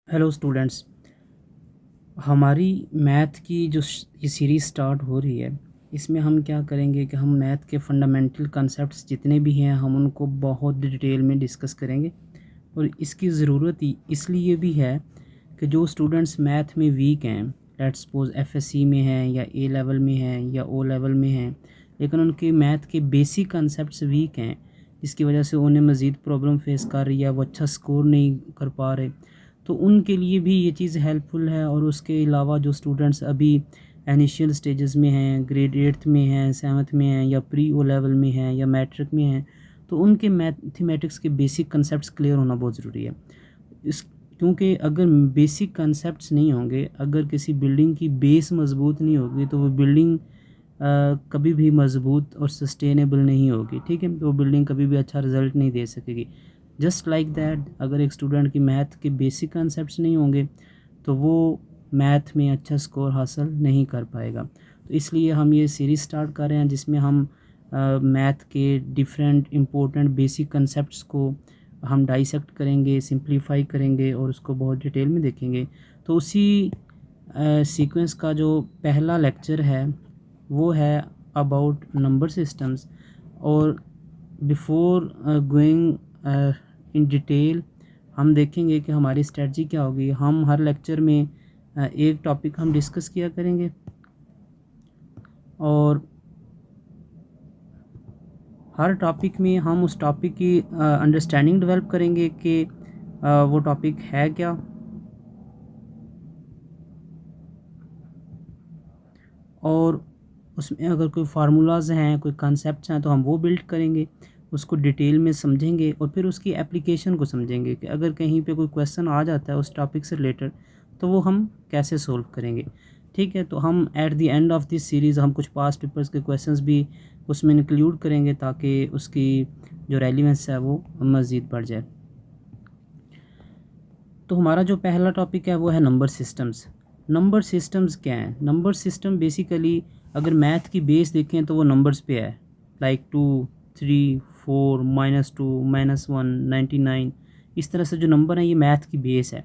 Hello students. हमारी math की जो ये सीरीज़ स्टार्ट हो रही है, इसमें हम क्या करेंगे कि हम मैथ के फंडामेंटल कॉन्सेप्ट्स जितने भी हैं हम उनको बहुत डिटेल में डिस्कस करेंगे। और इसकी ज़रूरत ही इसलिए भी है कि जो स्टूडेंट्स मैथ में वीक हैं, लेट्स सपोज एफएससी में हैं या ए लेवल में हैं या ओ लेवल में हैं, लेकिन उनके मैथ के बेसिक कॉन्सेप्ट्स वीक हैं, जिसकी वजह से उन्हें मज़ीद प्रॉब्लम फेस कर रही है, वो अच्छा स्कोर नहीं कर पा रहे, तो उनके लिए भी ये चीज़ हेल्पफुल है। और उसके अलावा जो स्टूडेंट्स अभी इनिशियल स्टेजेस में हैं, ग्रेड 8th में हैं, 7th में हैं या प्री ओ लेवल में हैं या मैट्रिक में हैं, तो उनके मैथमेटिक्स के बेसिक कंसेप्ट्स क्लियर होना बहुत ज़रूरी है। इस क्योंकि अगर बेसिक कंसेप्ट्स नहीं होंगे, अगर किसी बिल्डिंग की बेस मज़बूत नहीं होगी, तो वो बिल्डिंग कभी भी मज़बूत और सस्टेनेबल नहीं होगी। ठीक है, तो वो बिल्डिंग कभी भी अच्छा रिज़ल्ट नहीं दे सकेगी। जस्ट लाइक दैट, अगर एक स्टूडेंट की मैथ के बेसिक कंसेप्ट्स नहीं होंगे तो वो मैथ में अच्छा स्कोर हासिल नहीं कर पाएगा। तो इसलिए हम ये सीरीज़ स्टार्ट कर रहे हैं जिसमें हम मैथ के डिफरेंट इम्पोर्टेंट बेसिक कंसेप्ट्स को हम डाइसेक्ट करेंगे, सिंप्लीफाई करेंगे और उसको बहुत डिटेल में देखेंगे। तो उसी सीक्वेंस का जो पहला लेक्चर है वो है अबाउट नंबर सिस्टम्स। और बिफोर गोइंग इन डिटेल हम देखेंगे कि हमारी स्ट्रेटजी क्या होगी। हम हर लेक्चर में एक टॉपिक हम डिस्कस किया करेंगे और हर टॉपिक में हम उस टॉपिक की अंडरस्टैंडिंग डेवलप करेंगे कि वो टॉपिक है क्या, और उसमें अगर कोई फार्मूलाज हैं, कोई कॉन्सेप्ट्स हैं, तो हम वो बिल्ड करेंगे, उसको डिटेल में समझेंगे और फिर उसकी एप्लीकेशन को समझेंगे कि अगर कहीं पे कोई क्वेश्चन आ जाता है उस टॉपिक से रिलेटेड तो वो हम कैसे सोल्व करेंगे। ठीक है, तो हम at the end of this series हम कुछ पास्ट पेपर्स के क्वेश्चंस भी उसमें इंक्लूड करेंगे ताकि उसकी जो रेलिवेंस है वो मज़ीद बढ़ जाए। तो हमारा जो पहला टॉपिक है वो है नंबर सिस्टम्स। नंबर सिस्टम्स क्या हैं? नंबर सिस्टम बेसिकली अगर मैथ की बेस देखें तो वो नंबर्स पे है, लाइक 2, 3, 4, -2, -1, 99। इस तरह से जो नंबर हैं ये मैथ की बेस है।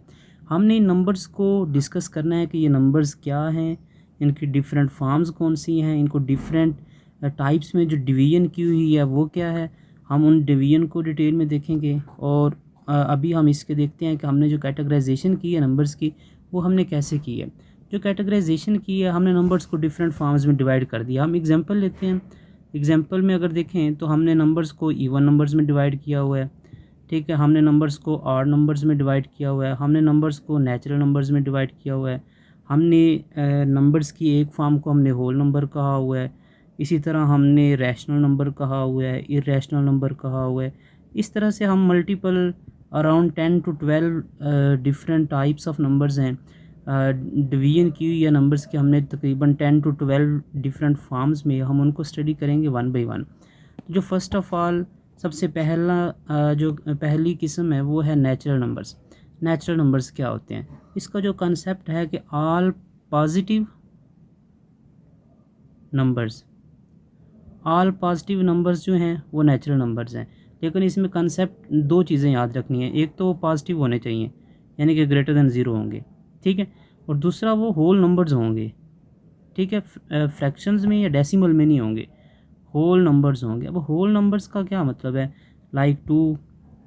हमने इन नंबर्स को डिस्कस करना है कि ये नंबर्स क्या हैं, इनकी डिफरेंट फॉर्म्स कौन सी हैं, इनको डिफरेंट टाइप्स में जो डिवीजन की हुई है वो क्या है, हम उन डिवीजन को डिटेल में देखेंगे। और अभी हम इसके देखते हैं कि हमने जो कैटेगराइजेशन की है नंबर्स की वो हमने कैसे की है। जो कैटेगराइजेशन की है हमने नंबर्स को डिफरेंट फॉर्म्स में डिवाइड कर दिया। हम एग्जांपल लेते हैं, एग्जांपल में अगर देखें तो हमने नंबर्स को इवन नंबर्स में डिवाइड किया हुआ है। ठीक है, हमने नंबर्स को ऑड नंबर्स में डिवाइड किया हुआ है, हमने नंबर्स को नेचुरल नंबर्स में डिवाइड किया हुआ है, हमने नंबर्स की एक फॉर्म को हमने होल नंबर कहा हुआ है, इसी तरह हमने रैशनल नंबर कहा हुआ है, इरेशनल नंबर कहा हुआ है। इस तरह से हम multiple around 10 to 12 different types of numbers हैं डिवीजन की हुई है नंबर्स के। हमने तकरीबन 10 to 12 डिफरेंट फॉर्म्स में हम उनको स्टडी करेंगे वन बाई वन। जो फर्स्ट ऑफ ऑल सबसे पहला जो पहली किस्म है वो है नेचुरल नंबर्स। नेचुरल नंबर्स क्या होते हैं? इसका जो कंसेप्ट है कि all positive numbers, all positive numbers जो हैं वो नेचुरल नंबर्स हैं। लेकिन इसमें कंसेप्ट दो चीज़ें याद रखनी है, एक तो वो पॉजिटिव होने चाहिए यानी कि ग्रेटर दैन ज़ीरो होंगे, ठीक है, और दूसरा वो होल नंबर्स होंगे। ठीक है, फ्रैक्शंस में या डेसिमल में नहीं होंगे, होल नंबर्स होंगे। अब होल नंबर्स का क्या मतलब है? Like 2,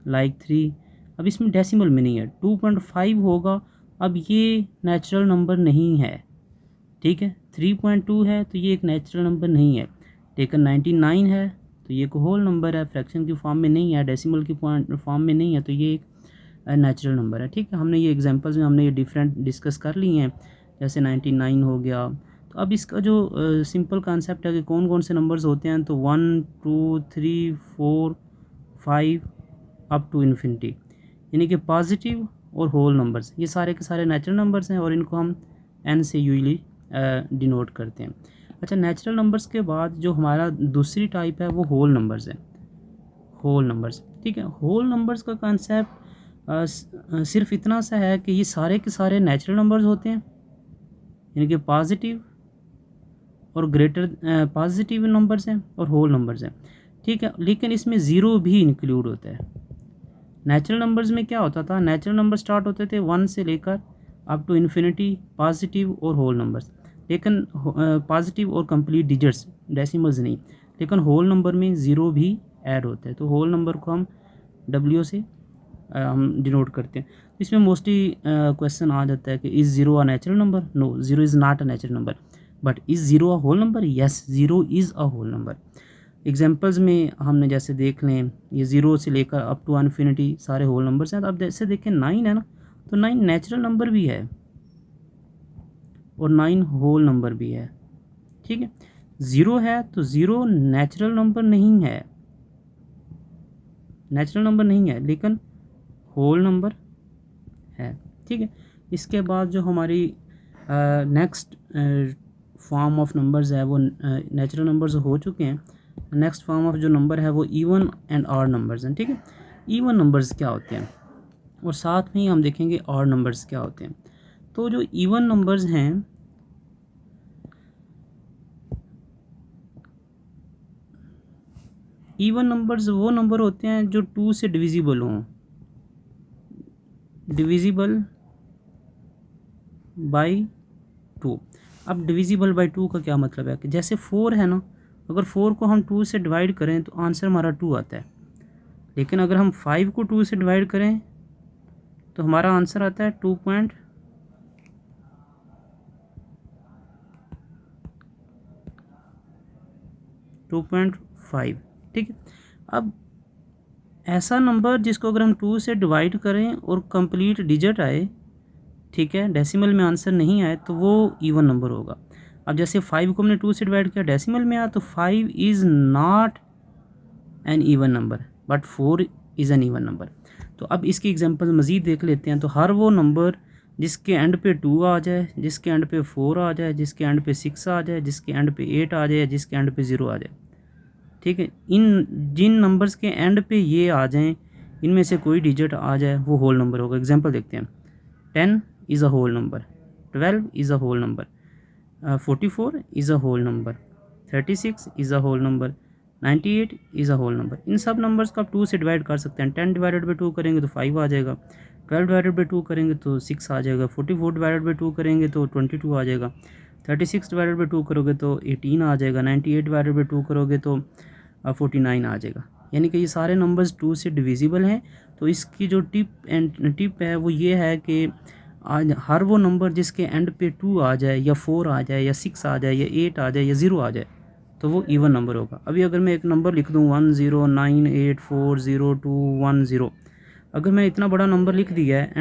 like 3। अब इसमें डेसिमल में नहीं है, 2.5 होगा, अब ये नेचुरल नंबर नहीं है। ठीक है, 3.2 है तो ये एक नेचुरल नंबर नहीं है। लेकिन 99 है तो ये एक होल नंबर है, फ्रैक्शन की फॉर्म में नहीं है, डेसिमल की फॉर्म में नहीं है, तो ये एक नेचुरल नंबर है। ठीक है, हमने ये एग्जांपल्स में हमने ये डिफरेंट डिस्कस कर लिए हैं, जैसे 99 हो गया। तो अब इसका जो सिंपल कॉन्सेप्ट है कि कौन कौन से नंबर्स होते हैं, तो 1, 2, 3, 4, 5 अप टू इन्फिनिटी, यानी कि पॉजिटिव और होल नंबर्स ये सारे के सारे नेचुरल नंबर्स हैं और इनको हम एन से यूजली डिनोट करते हैं। अच्छा, नेचुरल नंबर्स के बाद जो हमारा दूसरी टाइप है वो होल नंबर्स है। होल नंबर्स, ठीक है, होल नंबर्स का कंसेप्ट सिर्फ इतना सा है कि ये सारे के सारे नेचुरल नंबर्स होते हैं, यानी कि पॉजिटिव और ग्रेटर पॉजिटिव नंबर्स हैं और होल नंबर्स हैं। ठीक है, लेकिन इसमें ज़ीरो भी इंक्लूड होता है। नेचुरल नंबर्स में क्या होता था, नेचुरल नंबर स्टार्ट होते थे 1 से लेकर अप टू इन्फिनिटी, पॉजिटिव और होल नंबर्स, लेकिन पॉजिटिव और कंप्लीट डिजिट्स, डेसिमल्स नहीं, लेकिन होल नंबर में ज़ीरो भी ऐड होता है। तो होल नंबर को हम डब्ल्यू से हम डिनोट करते हैं। इसमें मोस्टली क्वेश्चन आ जाता है कि is zero a natural number? No, zero is not a natural number, but is zero a whole number? Yes, zero is a whole number. Examples में हमने जैसे देख लें, ये ज़ीरो से लेकर अप टू इन्फिनिटी सारे होल नंबर्स हैं। तो अब जैसे देखें 9 है ना, तो 9 नेचुरल नंबर भी है और 9 होल नंबर भी है, ठीक है। ज़ीरो है तो ज़ीरो नेचुरल नंबर नहीं है, नेचुरल नंबर नहीं है, लेकिन होल नंबर है, ठीक है। इसके बाद जो हमारी नेक्स्ट फॉर्म ऑफ नंबर्स है वो नेचुरल नंबर्स हो चुके हैं। नेक्स्ट फॉर्म ऑफ जो नंबर है वो इवन एंड ऑड नंबर्स हैं, ठीक है। इवन नंबर्स क्या होते हैं और साथ में ही हम देखेंगे ऑड नंबर्स क्या होते हैं। तो जो इवन नंबर्स हैं, इवन नंबर्स वो नंबर होते हैं जो 2 से डिविजिबल हों, डिविजिबल बाई 2। अब डिविजिबल बाई 2 का क्या मतलब है कि जैसे 4 है ना, अगर 4 को हम 2 से डिवाइड करें तो आंसर हमारा 2 आता है, लेकिन अगर हम 5 को 2 से डिवाइड करें तो हमारा आंसर आता है 2.5, ठीक है। अब ऐसा नंबर जिसको अगर हम 2 से डिवाइड करें और कंप्लीट डिजिट आए, ठीक है, डेसिमल में आंसर नहीं आए, तो वो इवन नंबर होगा। अब जैसे 5 को हमने 2 से डिवाइड किया, डेसिमल में आया, तो 5 is not an even number but 4 is an even number. तो अब इसकी एग्जांपल मज़ीद देख लेते हैं। तो हर वो नंबर जिसके एंड पे 2 आ जाए, जिसके एंड पे 4 आ जाए, जिसके एंड पे 6 आ जाए, जिसके एंड पे 8 आ जाए, जिसके एंड पे 0 आ जाए, ठीक है, इन जिन नंबर्स के एंड पे ये आ जाएं, इनमें से कोई डिजिट आ जाए, वो होल नंबर होगा। एग्जांपल देखते हैं। 10 is a whole number, 12 is a whole number, 44 is a whole number, 36 is a whole number, 98 is a whole number। इन सब नंबर्स को आप 2 से डिवाइड कर सकते हैं। 10 डिवाइडेड बाई 2 करेंगे तो 5 आ जाएगा, 12 डिवाइडेड बाई 2 करेंगे तो 6 आ जाएगा, 44 डिवाइडेड बाई 2 करेंगे तो 22 आ जाएगा, 36 डिवाइडेड बाई 2 करोगे तो 18 आ जाएगा, 98 डिवाइडेड बाई 2 करोगे तो 49 आ जाएगा। यानी कि ये सारे नंबर्स 2 से डिविजिबल हैं। तो इसकी जो टिप है वो ये है कि आज हर वो नंबर जिसके एंड पे 2 आ जाए, या 4 आ जाए, या 6 आ जाए, या 8 आ जाए, या 0 आ जाए, तो वो इवन नंबर होगा। अभी अगर मैं एक नंबर लिख दूँ 1098402110, अगर मैं इतना बड़ा नंबर लिख दिया है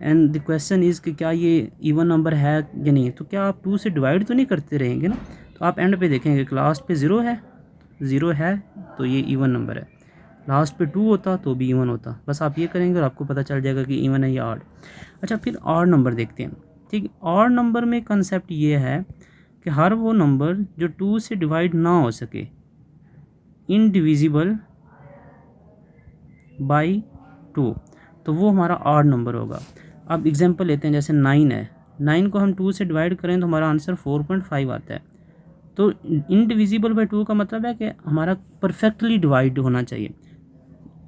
एंड द क्वेश्चन इज़ कि क्या ये इवन नंबर है या नहीं, तो क्या आप 2 से डिवाइड तो नहीं करते रहेंगे ना। तो आप एंड पे देखेंगे कि लास्ट पे 0 है तो ये इवन नंबर है, लास्ट पे 2 होता तो भी इवन होता। बस आप ये करेंगे और आपको पता चल जाएगा कि इवन है या ऑड। अच्छा, फिर ऑड नंबर देखते हैं, ठीक है। ऑड नंबर में कंसेप्ट ये है कि हर वो नंबर जो 2 से डिवाइड ना हो सके, इनडिविजिबल बाई 2, तो वो हमारा ऑड नंबर होगा। अब एग्जांपल लेते हैं, जैसे 9 है, 9 को हम 2 से डिवाइड करें तो हमारा आंसर 4.5 आता है। तो इनडिविजिबल बाई 2 का मतलब है कि हमारा परफेक्टली डिवाइड होना चाहिए।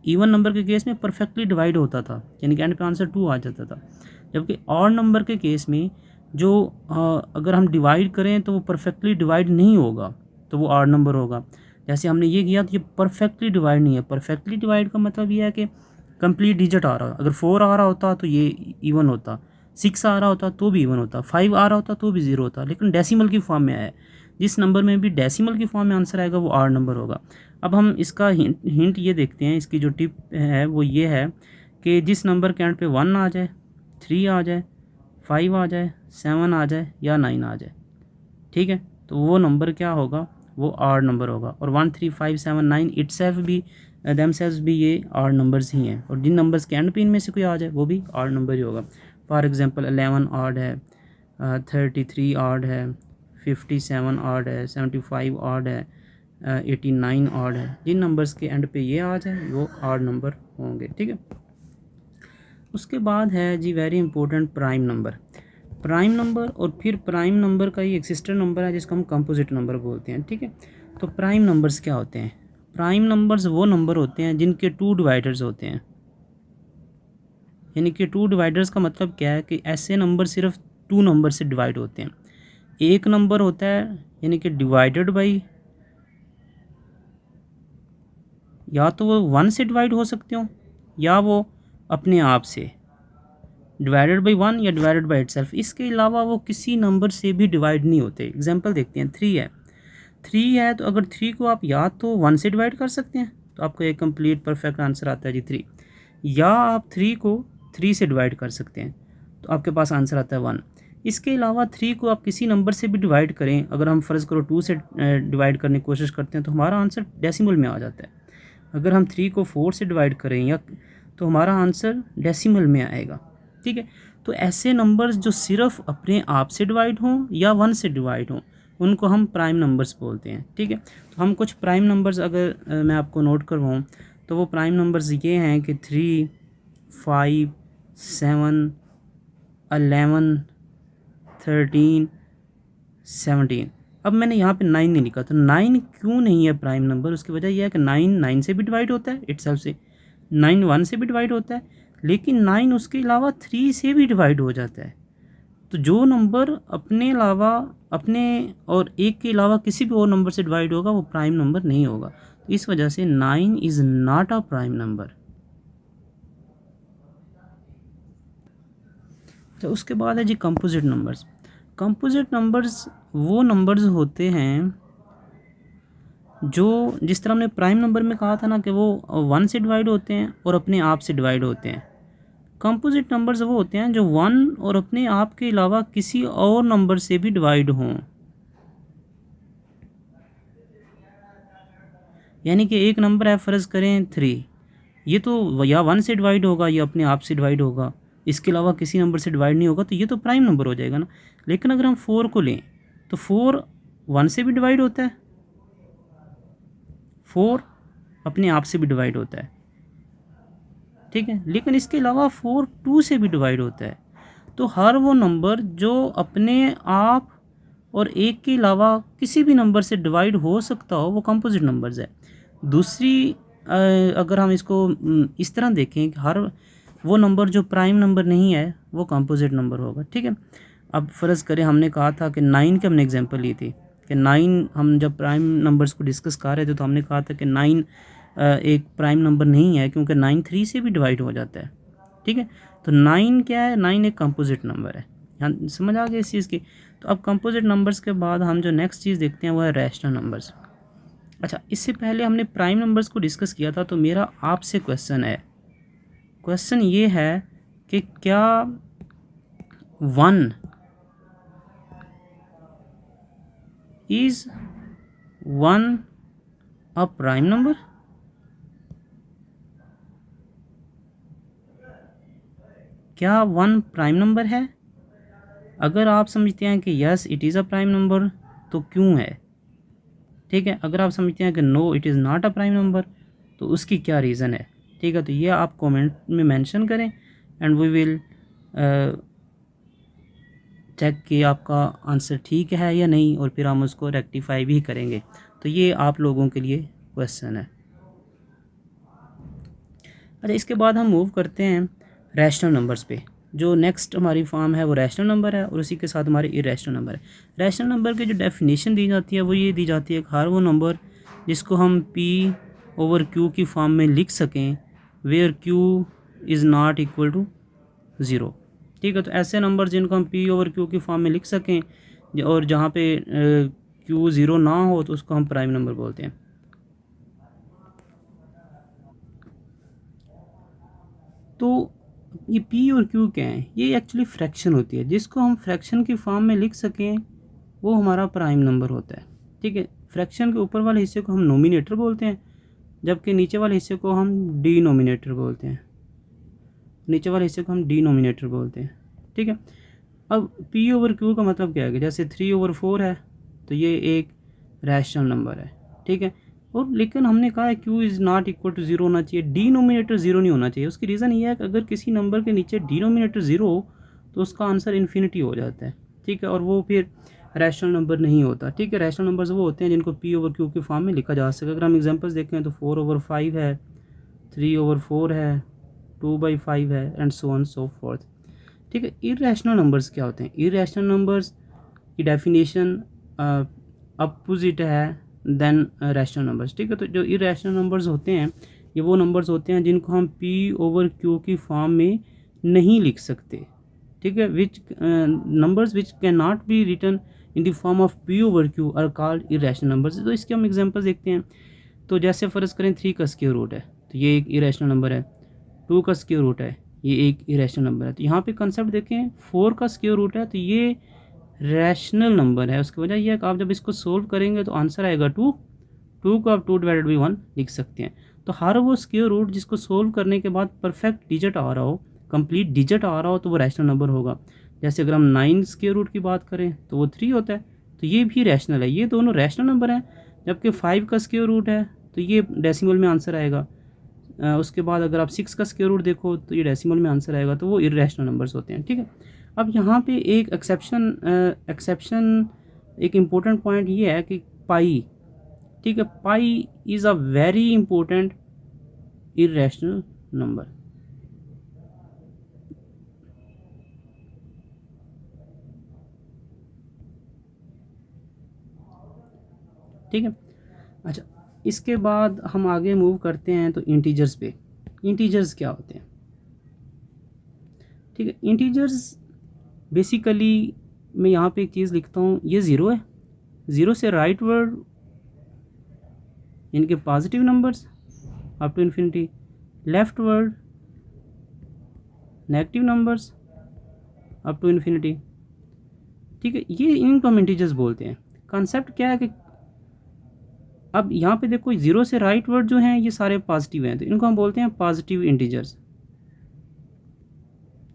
इवन नंबर के केस में परफेक्टली डिवाइड होता था, यानी कि एंड पे आंसर 2 आ जाता था, जबकि ऑड नंबर के केस में जो अगर हम डिवाइड करें तो वो परफेक्टली डिवाइड नहीं होगा, तो वो ऑड नंबर होगा। जैसे हमने ये किया तो ये परफेक्टली डिवाइड नहीं है। परफेक्टली डिवाइड का मतलब ये है कि कंप्लीट डिजिट आ रहा, अगर 4 आ रहा होता तो ये इवन होता, 6 आ रहा होता तो भी इवन होता, 5 आ रहा होता तो भी 0 होता, लेकिन डेसिमल की फॉर्म में आया। जिस नंबर में भी डेसिमल की फॉर्म में आंसर आएगा वो ऑड नंबर होगा। अब हम इसका हिंट ये देखते हैं, इसकी जो टिप है वो ये है कि जिस नंबर के एंड पे 1 आ जाए, 3 आ जाए, 5 आ जाए, 7 आ जाए, या 9 आ जाए, ठीक है, तो वो नंबर क्या होगा, वो ऑड नंबर होगा। और 1 3 5 7 9 इटसेल्फ भी देमसेल्व्स भी ये ऑड नंबर्स ही हैं। और जिन नंबर्स के एंड पे इनमें से कोई आ जाए वो भी ऑड नंबर ही होगा। फॉर एग्जांपल 11 ऑड है, 33 ऑड है, 57 ऑड है, 75 ऑड है, 89 ऑड है। जिन नंबर्स के एंड पे ये आ जाए वो ऑड नंबर होंगे, ठीक है। उसके बाद है जी very important prime number. Prime number और फिर प्राइम नंबर का ये एक सिस्टर नंबर है जिसको हम कंपोजिट नंबर बोलते हैं, ठीक है। तो प्राइम नंबर्स क्या होते हैं? प्राइम नंबर्स वो नंबर होते हैं जिनके 2 डिवाइडर्स होते हैं। यानी कि 2 डिवाइडर्स का मतलब क्या है कि ऐसे नंबर सिर्फ 2 नंबर से डिवाइड होते हैं। एक नंबर होता है यानी कि डिवाइडेड बाई, या तो वो 1 से डिवाइड हो सकते हो या वो अपने आप से डिवाइडेड बाई 1 या डिवाइडेड बाई इटसेल्फ। इसके अलावा वो किसी नंबर से भी डिवाइड नहीं होते। एग्जांपल देखते हैं, 3 है। 3 है तो अगर 3 को आप या तो 1 से डिवाइड कर सकते हैं तो आपको एक कंप्लीट परफेक्ट आंसर आता है जी 3, या आप 3 को 3 से डिवाइड कर सकते हैं तो आपके पास आंसर आता है 1। इसके अलावा 3 को आप किसी नंबर से भी डिवाइड करें, अगर हम फ़र्ज़ करो 2 से डिवाइड करने की कोशिश करते हैं तो हमारा आंसर डेसिमल में आ जाता है। अगर हम 3 को 4 से डिवाइड करें या तो हमारा आंसर डेसिमल में आएगा। ठीक है, तो ऐसे नंबर्स जो सिर्फ अपने आप से डिवाइड हों या 1 से डिवाइड हों उनको हम प्राइम नंबर्स बोलते हैं। ठीक है, तो हम कुछ प्राइम नंबर्स अगर मैं आपको नोट करवाऊँ तो वो प्राइम नंबर्स ये हैं कि 3, 5, 7, 11, 13, 17। अब मैंने यहाँ पे 9 नहीं लिखा, तो 9 क्यों नहीं है प्राइम नंबर? उसकी वजह यह है कि 9 9 से भी डिवाइड होता है इटसेल्फ से, 9 1 से भी डिवाइड होता है, लेकिन 9 उसके अलावा 3 से भी डिवाइड हो जाता है। तो जो नंबर अपने अलावा अपने और एक के अलावा किसी भी और नंबर से डिवाइड होगा वो प्राइम नंबर नहीं होगा। तो इस वजह से 9 is not a prime number. तो उसके बाद है जी कंपोजिट नंबर्स। कंपोजिट नंबर्स वो नंबर्स होते हैं जो, जिस तरह हमने प्राइम नंबर में कहा था ना कि वो 1 से डिवाइड होते हैं और अपने आप से डिवाइड होते हैं। कंपोजिट नंबर्स वो होते हैं जो 1 और अपने आप के अलावा किसी और नंबर से भी डिवाइड हों। यानी कि एक नंबर है, फ़र्ज़ करें 3, ये तो या 1 से डिवाइड होगा या अपने आप से डिवाइड होगा, इसके अलावा किसी नंबर से डिवाइड नहीं होगा, तो ये तो प्राइम नंबर हो जाएगा ना। लेकिन अगर हम 4 को लें तो 4 1 से भी डिवाइड होता है, 4 अपने आप से भी डिवाइड होता है। ठीक है, लेकिन इसके अलावा 4 2 से भी डिवाइड होता है। तो हर वो नंबर जो अपने आप और एक के अलावा किसी भी नंबर से डिवाइड हो सकता हो वो कंपोजिट नंबर्स है। दूसरी अगर हम इसको इस तरह देखें कि हर वो नंबर जो प्राइम नंबर नहीं है वो कंपोजिट नंबर होगा। ठीक है, अब फ़र्ज़ करें हमने कहा था कि 9 की हमने एग्जांपल ली थी कि 9, हम जब प्राइम नंबर्स को डिस्कस कर रहे थे तो हमने कहा था कि 9 एक प्राइम नंबर नहीं है क्योंकि 9 3 से भी डिवाइड हो जाता है। ठीक है, तो 9 क्या है? 9 एक कंपोजिट नंबर है। यहाँ समझ आ गई इस चीज़ की। तो अब कंपोजिट नंबर्स के बाद हम जो नेक्स्ट चीज़ देखते हैं वो है रैशनल नंबर्स। अच्छा, इससे पहले हमने प्राइम नंबर्स को डिस्कस किया था, तो मेरा आपसे क्वेश्चन है, क्वेश्चन ये है कि क्या 1 इज़ 1 अ प्राइम नंबर? क्या 1 प्राइम नंबर है? अगर आप समझते हैं कि yes it is a prime number तो क्यों है? ठीक है, अगर आप समझते हैं कि no it is not a prime number तो उसकी क्या रीज़न है? ठीक है, तो ये आप कमेंट में मेंशन करें एंड वी विल चेक कि आपका आंसर ठीक है या नहीं, और फिर हम उसको रेक्टिफाई भी करेंगे। तो ये आप लोगों के लिए क्वेश्चन है। अच्छा, इसके बाद हम मूव करते हैं रैशनल नंबर्स पे। जो नेक्स्ट हमारी फॉर्म है वो रैशनल नंबर है और उसी के साथ हमारे इरेशनल नंबर है। रैशनल नंबर की जो डेफिनेशन दी जाती है वो ये दी जाती है कि हर वो नंबर जिसको हम P/Q की फॉर्म में लिख सकें where Q is not equal to 0। ठीक है, तो ऐसे नंबर जिनको हम P/Q की फॉर्म में लिख सकें और जहाँ पे Q 0 ना हो तो उसको हम प्राइम नंबर बोलते हैं। तो ये P और Q क्या है? ये एक्चुअली फ्रैक्शन होती है। जिसको हम फ्रैक्शन की फॉर्म में लिख सकें वो हमारा प्राइम नंबर होता है। ठीक है, फ्रैक्शन के ऊपर वाले हिस्से को हम नोमिनेटर बोलते हैं जबकि नीचे वाले हिस्से को हम डिनोमिनेटर बोलते हैं। नीचे वाले हिस्से को हम डिनोमिनेटर बोलते हैं। ठीक है, अब P/Q का मतलब क्या है कि जैसे 3/4 है तो ये एक रैशनल नंबर है। ठीक है, और लेकिन हमने कहा है Q is not equal to 0 होना चाहिए, डिनोमिनेटर 0 नहीं होना चाहिए। उसकी रीज़न ये है कि अगर किसी नंबर के नीचे डिनोमिनेटर 0 हो तो उसका आंसर इन्फिनिटी हो जाता है। ठीक है, और वो फिर रैशनल नंबर नहीं होता। ठीक है, रैशनल नंबर्स वो होते हैं जिनको P/Q की फॉर्म में लिखा जा सके। अगर हम एग्जांपल्स देखें तो 4/5 है, 3/4 है, 2/5 है and so on so fourth. ठीक है, इरेशनल नंबर्स क्या होते हैं? इरेशनल नंबर्स की डेफिनेशन अपोजिट है देन रैशनल नंबर्स। ठीक है, तो जो इरेशनल नंबर्स होते हैं ये वो नंबर्स होते हैं जिनको हम P/Q की फॉर्म में नहीं लिख सकते। ठीक है, which numbers which can not be written in the form of P/Q are called irrational numbers. तो इसके हम एग्जांपल देखते हैं। तो जैसे फ़र्ज़ करें 3 का स्क्वायर रूट है तो ये एक इरेशनल नंबर है, 2 का स्क्वायर रूट है ये एक इरेशनल नंबर है। तो यहाँ पे कंसेप्ट देखें, 4 का स्क्वायर रूट है तो ये रैशनल नंबर है। उसकी वजह यह है कि आप जब इसको सोल्व करेंगे तो आंसर आएगा 2। 2 को आप 2/1 लिख सकते हैं। तो हर वो स्क्वायर रूट जिसको सोल्व करने के बाद परफेक्ट डिजिट आ रहा हो, कंप्लीट डिजिट आ रहा हो, तो वो रैशनल नंबर होगा। जैसे अगर हम 9 स्क्वायर रूट की बात करें तो वो 3 होता है, तो ये भी रैशनल है। ये दोनों रैशनल नंबर हैं। जबकि 5 का स्क्वायर रूट है तो ये डेसिमल में आंसर आएगा। उसके बाद अगर आप 6 का स्क्वायर रूट देखो तो ये डेसिमल में आंसर आएगा। तो वो इरेशनल नंबर्स होते हैं। ठीक है, अब यहाँ पे एक एक्सेप्शन एक इम्पोर्टेंट पॉइंट ये है कि पाई। ठीक है, pi is a very important irrational number. ठीक है, अच्छा, इसके बाद हम आगे मूव करते हैं तो इंटीजर्स पे। इंटीजर्स क्या होते हैं? ठीक है, इंटीजर्स बेसिकली मैं यहाँ पे एक चीज़ लिखता हूँ, ये ज़ीरो है। ज़ीरो से राइट वर्ड इनके positive numbers up to infinity, leftward negative numbers up to infinity. ठीक है, ये इनको हम इंटीजर्स बोलते हैं। कॉन्सेप्ट क्या है कि अब यहाँ पे देखो, ज़ीरो से राइट वर्ड जो हैं ये सारे पॉजिटिव हैं, तो इनको हम बोलते हैं पॉजिटिव इंटीजर्स।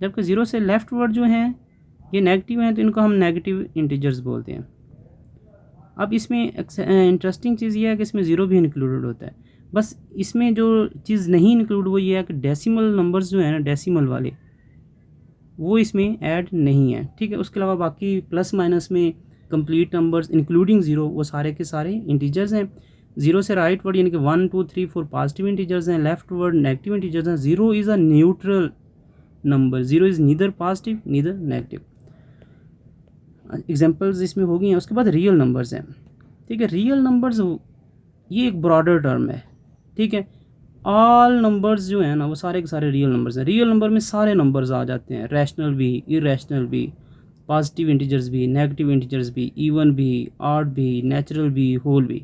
जबकि ज़ीरो से लेफ्ट वर्ड जो हैं ये नेगेटिव हैं, तो इनको हम नेगेटिव इंटीजर्स बोलते हैं। अब इसमें इंटरेस्टिंग चीज़ ये है कि इसमें ज़ीरो भी इंक्लूडेड होता है। बस इसमें जो चीज़ नहीं इंक्लूड वो ये है कि डेसिमल नंबर्स जो हैं ना, डेसिमल वाले, वो इसमें ऐड नहीं है। ठीक है, उसके अलावा बाकी प्लस माइनस में कंप्लीट नंबर्स इंक्लूडिंग ज़ीरो वो सारे के सारे इंटीजर्स हैं। ज़ीरो से राइट वर्ड यानी कि 1 2 3 4 पॉजिटिव इंटीजर्स हैं, लेफ्ट वर्ड नेगेटिव इंटीजर्स हैं। Zero is a neutral number, zero is neither positive neither negative. Examples इसमें हो गई हैं। उसके बाद रियल नंबर्स हैं। ठीक है, रियल नंबर्स ये एक ब्रॉडर टर्म है। ठीक है, ऑल नंबर्स जो हैं ना वो सारे के सारे रियल नंबर्स हैं। रियल नंबर में सारे नंबर्स आ जाते हैं, रैशनल भी, इरेशनल भी, पॉजिटिव इंटीजर्स भी, नेगेटिव इंटीजर्स भी, इवन भी, ऑड भी, नेचुरल भी, होल भी।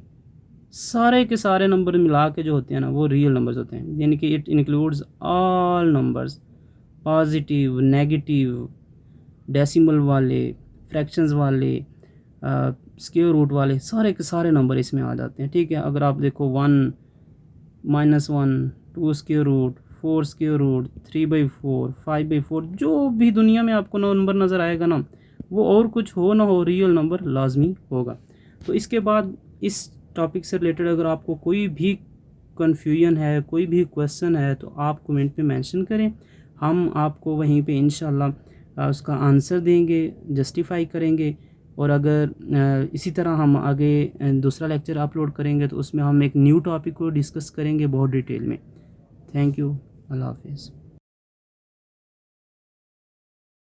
सारे के सारे नंबर मिला के जो होते हैं ना वो रियल नंबर्स होते हैं। यानी कि it includes all numbers, positive, negative, decimal वाले, फ्रैक्शंस वाले, स्क्वायर रूट वाले, सारे के सारे नंबर इसमें आ जाते हैं। ठीक है, अगर आप देखो 1 -1 2 स्क्वायर रूट 4 स्क्वायर रूट 3/4 5/4, जो भी दुनिया में आपको नंबर नज़र आएगा ना, वो और कुछ हो ना हो रियल नंबर लाजमी होगा। तो इसके बाद इस टॉपिक से रिलेटेड अगर आपको कोई भी कन्फ्यूजन है, कोई भी क्वेश्चन है, तो आप कमेंट पे मेंशन करें। हम आपको वहीं पे इंशाल्लाह उसका आंसर देंगे, जस्टिफाई करेंगे। और अगर इसी तरह हम आगे दूसरा लेक्चर अपलोड करेंगे तो उसमें हम एक न्यू टॉपिक को डिस्कस करेंगे बहुत डिटेल में। थैंक यू, अल्लाह हाफिज़।